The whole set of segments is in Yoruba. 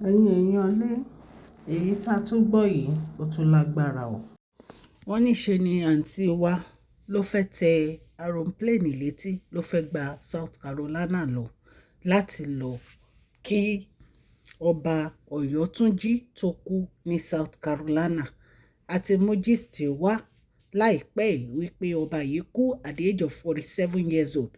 Ẹ̀yin èèyàn lé, èyí tá a tún gbọ́ yìí ó tún lágbára o. Wọ́n ní ṣe ni àǹtí wa ló fẹ́ tẹ aeroplane létí ló fẹ́ gba South Carolina lọ láti lọ kí ọba Ọ̀yọ́túnjí tó kú ní South Carolina. Àti mú gist wá láìpẹ́ yìí wípé ọba yìí kú at the age of 47 years old.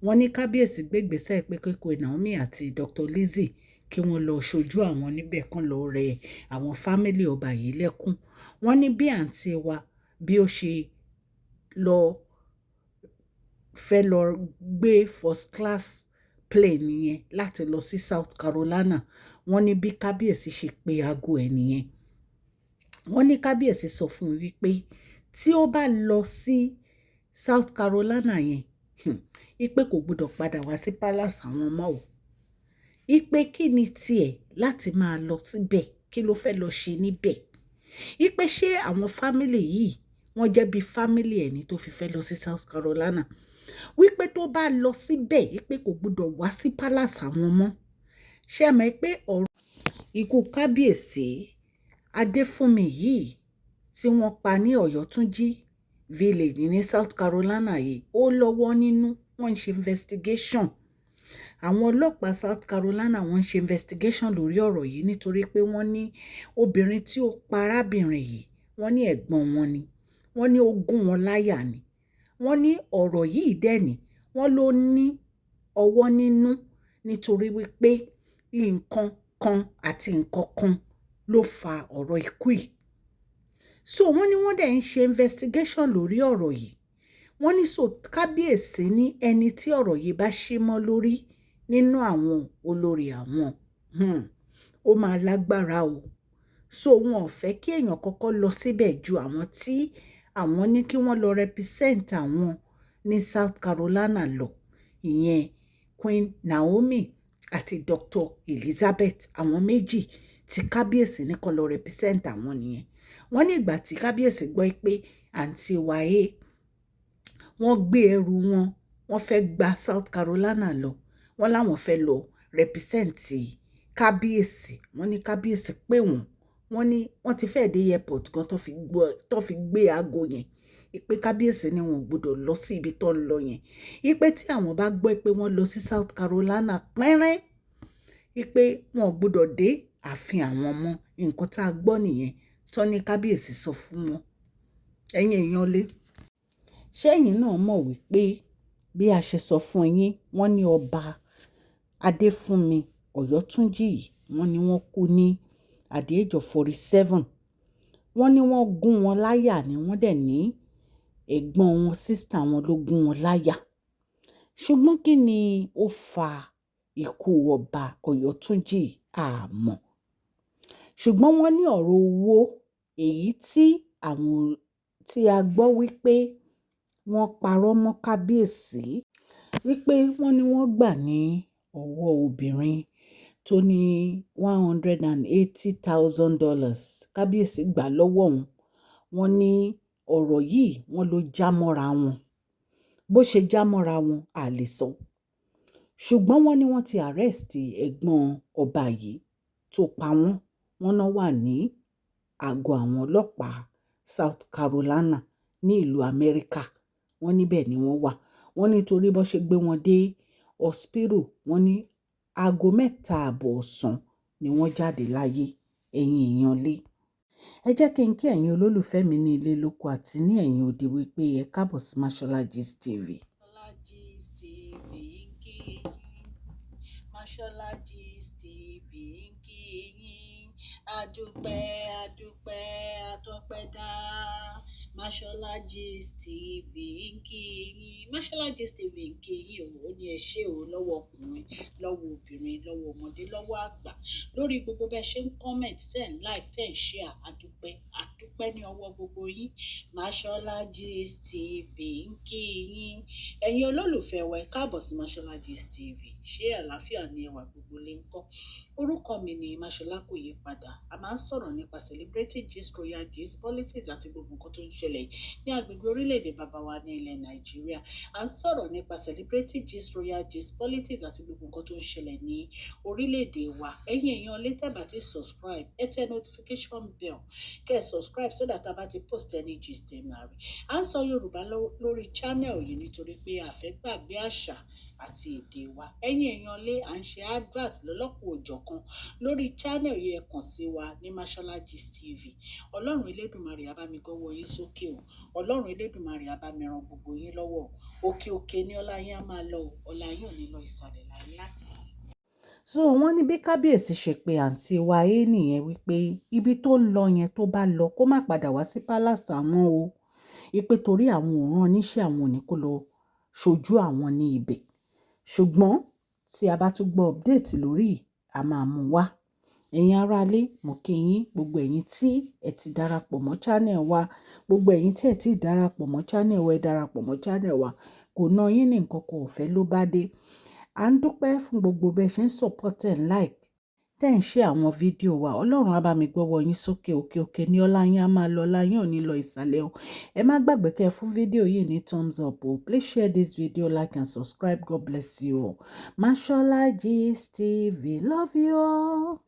Wọ́n ní kábíyèsí gbégbèsè pé Queen Naomi àti Dr. Lizzie kí wọ́n lọ ṣojú àwọn níbẹ̀ kan lọ rẹ àwọn fámílì ọba yìí lẹ́kún. Wọ́n ní bí àǹtí wa bí ó ṣe lọ fẹ́ lọ gbé first class plane yẹn láti lọ sí South Carolina. Wọ́n ní bí kábíyèsí ṣe pe aago ẹ̀ nìyẹn. Wọ́n ní kábíyèsí sọ fún un wípé tí ó bá lọ sí South Carolina yẹn, ipe kò gbọdọ̀ padà wá sí palace àwọn ọmọ o. Ipe kí ni tiẹ̀ láti máa lọ síbẹ̀, kí ló fẹ́ lọ ṣe níbẹ̀. Ipe ṣé àwọn fámílì yìí wọ́n jẹ́ bí fámílì ẹni tó fi fẹ́ lọ sí South Carolina. Wípé tó bá lọ síbẹ̀, ipe kò gbọdọ̀ wá sí palace àwọn ọmọ. Ṣé ẹ mọ̀ pé ọ̀rọ̀ ikú kábíyèsí Adéfúnmi yìí tí wọ́n pa ní Ọ̀yọ́túnjí village ní South Carolina yìí ó lọ́wọ́ nínú, wọ́n ń ṣe investigation. Àwọn ọlọ́pàá South Carolina wọ́n ń ṣe investigation lórí ọ̀rọ̀ yìí nítorí pé wọ́n ní obìnrin tí ó pa arábìnrin yìí, wọ́n ní ẹ̀gbọ́n wọn ni, wọ́n ní ó gún wọn láyà ni. Wọ́n ní ọ̀rọ̀ yìí dẹ́ni, wọ́n ló ní ọwọ́ nínú nítorí wípé nǹkan kan àti nǹkan kan ló fa ọ̀rọ̀ ikú yìí. So wọ́n ní wọ́n dẹ̀ ń ṣe investigation lórí ọ̀rọ̀ yìí. Wọ́n ní so kábíyèsí ní ẹni tí ọ̀rọ̀ yìí bá ṣe mọ́ lórí nínú àwọn olórí àwọn, ó máa lágbára o. So wọn ò fẹ́ kí èèyàn kọ́kọ́ lọ síbẹ̀ ju àwọn tí àwọn ní kí wọ́n lọ represent àwọn ní South Carolina lọ. Ìyẹn Queen Naomi àti Dr. Elizabeth, àwọn méjì tí kábíyèsí ní kó lọ represent àwọn nìyẹn. Wọ́n ní ìgbà tí kábíyèsí gbọ́ pé àǹtí wáyé wọ́n gbé ẹrù wọn, wọ́n fẹ́ gba South Carolina lọ, wọ́n láwọn fẹ́ lọ represent kábíyèsí. Wọ́n ní kábíyèsí pé wọ́n ní wọ́n ti fẹ́ dé airport gan tó fi gbé aago yẹn. Ìpè kábíyèsí ni wọn ò gbọdọ̀ lọ sí ibi tó ń lọ yẹn. Ìpè tí àwọn bá gbọ́ pé wọ́n lọ sí South Carolina pẹ́rẹ́, ìpè wọn ò gbọdọ̀ dé ààfin àwọn ọmọ. Nǹkan tá a gbọ́ nìyẹn tó ní kábíyèsí sọ fún wọn. Ẹ̀yin èèyàn lé, ṣé ẹ̀yin náà mọ̀ wípé bí a ṣe sọ fún yín, wọ́n ní ọba Adéfúnmi Ọ̀yọ́túnjí yìí, wọ́n ní wọ́n kú ní at the age of 47. Wọ́n ní wọ́n gún wọn láyà ni, wọ́n dẹ̀ ní ẹ̀gbọ́n wọn, sister wọn ló gún wọn láyà. Ṣùgbọ́n kí ni ó fa ikú ọba Ọ̀yọ́túnjí a mọ̀. Ṣùgbọ́n wọ́n ní ọ̀rọ̀ owó èyí tí a gbọ́ wípé wọ́n parọ́ mọ́ kábíyèsí wípé wọ́n ní wọ́n gbà ní ọwọ́ obìnrin tó ní $180,000. Kábíyèsí gbà lọ́wọ́ wọn. Wọ́n ní ọ̀rọ̀ yìí wọ́n ló já mọ́ra wọn. Bó ṣe já mọ́ra wọn a lè sọ. Ṣùgbọ́n wọ́n ní wọ́n ti arrest ẹ̀gbọ́n ọba yìí tó pa wọ́n. Wọ́n náà wà ní àgọ́ àwọn ọlọ́pàá South Carolina ní ìlú Amẹ́ríkà. Wọ́n níbẹ̀ ni wọ́n wà. Wọ́n ní torí bó ṣe gbé wọn dé hospital, wọ́n ní aago 3:30 ọ̀sán ni wọ́n jáde láyé. Ẹ̀yin èèyàn lé. Ẹ jẹ́ kí n kí ẹ̀yin olólùfẹ́ mi ní ilé lóko àti ní ẹ̀yin òde wípé ẹ káàbọ̀ sí Mashola Gist TV. Mashola Gist TV ń kí yín. Mashola Gist TV ń kí yín. Adúpẹ́ àtọpẹ́dá. Mashola Gist TV ń kí yín. Mashola Gist TV ń kí yín ó ní ẹ ṣé o lọ́wọ́ ọkùnrin, lọ́wọ́ obìnrin, lọ́wọ́ ọmọdé, lọ́wọ́ àgbà. Lórí gbogbo bẹ́ẹ̀ ṣe ń comment, tẹ́ ń like, tẹ́ ń share. Adúpẹ́ ní ọwọ́ gbogbo yín. Mashola Gist TV ń kí yín. Ẹ̀yin olólùfẹ́ wa ẹ káàbọ̀ sí Mashola Gist TV. Ṣé àlàáfíà ni ẹwà gbogbo lè ń kọ́? Orúkọ mi ni Mashola kò yí padà. A máa ń sọ̀rọ̀ nípa celebrity gist, royal gist, politics àti gbogbo nǹkan tó ń ṣẹlẹ̀ ṣẹlẹ̀ ní agbègbè orílẹ̀-èdè bàbá wa ní ilẹ̀ Nàìjíríà. À ń sọ̀rọ̀ nípa celebrity gist, royal gist, politics àti gbogbo nǹkan tó ń ṣẹlẹ̀ ní orílẹ̀-èdè wa. Ẹ̀yin èèyàn lè tẹ́ bá ti subscribe, ẹ tẹ notification bell kẹ́ ẹ subscribe so that a bá ti post any gist ẹ máa rí. À ń sọ Yorùbá lórí channel yìí nítorí pé a fẹ́ gbàgbé àṣà àti èdè wa. Ẹ̀yin èèyàn lé à ń ṣe advert lọ́lọ́kùn òjọ̀kan lórí channel yìí, ẹ kàn sí wa ní Mashola Gist TV. Ọlọ́run Elédùmarè á bá mi gọ́wọ́ yín sókè o. Ọlọ́run Elédùmarè á bá mi ran gbogbo yín lọ́wọ́. Òkè òkè ni ọlá yín á máa lọ o. Ọlá yín ò ní lọ ìsàlẹ̀ láíláí. So wọ́n ní bí kábíyèsí ṣe pé àǹtí wa yé nìyẹn wípé ibi tó ń lọ yẹn tó bá lọ kó má padà wá sí palace àwọn o. Ipe torí àwọn òran oníṣẹ́ àwọn ò ní kó lọ ṣojú àwọn ní ibẹ̀. Ṣùgbọ́n tí a bá tún gbọ́ update lórí a máa mú wá. Ẹ̀yin aráalé, mo kí yín, gbogbo ẹ̀yin tí ẹ ti darapọ̀ mọ́ channel wa, gbogbo ẹ̀yin tí ẹ ti darapọ̀ mọ́ channel wa, ẹ darapọ̀ mọ́ channel wa. Kò ná yín ní nǹkan kan ọ̀fẹ́ ló bá dé. À ń dúpẹ́ fún gbogbo bẹ́ẹ̀ ṣe ń support and like tẹ́ ń share àwọn fídíò wa. Ọlọ́run á bá mi gbọ́wọ́ yín sókè, òkè òkè ní ọlá yín á máa lọ, ọlá yín ò ní lọ ìsàlẹ̀ o. Ẹ má gbàgbé kẹ́ fún fídíò yìí ní thumbs up o. Please share this video, like and subscribe. God bless you all. Mashola Gist TV. Love you all.